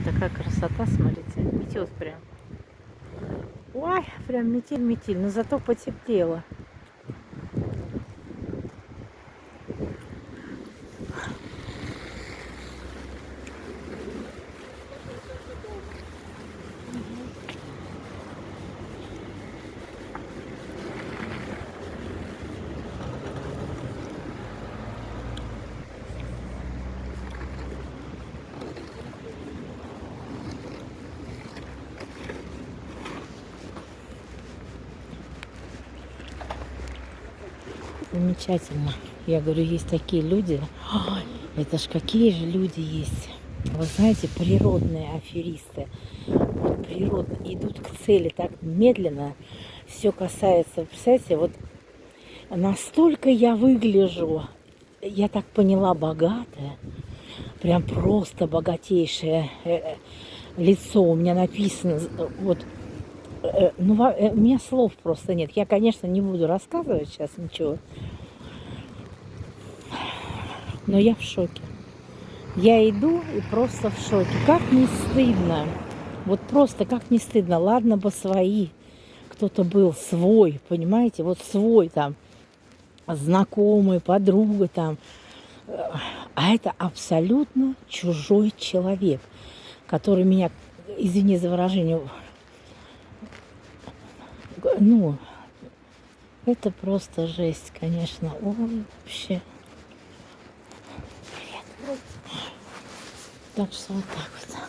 Такая красота, смотрите, метет прям. Ой, прям метель-метель, но зато потеплело. Замечательно. Я говорю, есть такие люди. Ой, это ж какие же люди есть. Вы знаете, природные аферисты. Вот природно идут к цели так медленно. Все касается, представляете, вот настолько я выгляжу, я так поняла, богатая. Прям просто богатейшее лицо. У меня написано, вот, у меня слов просто нет. Я, конечно, не буду рассказывать сейчас ничего. Но я в шоке. Я иду и просто в шоке. Как не стыдно. Вот просто как не стыдно. Ладно бы свои. Кто-то был свой, понимаете? Вот свой там, знакомый, подруга там. А это абсолютно чужой человек, который меня, извини за выражение, ну, это просто жесть, конечно. Ой, вообще. Так что вот так вот.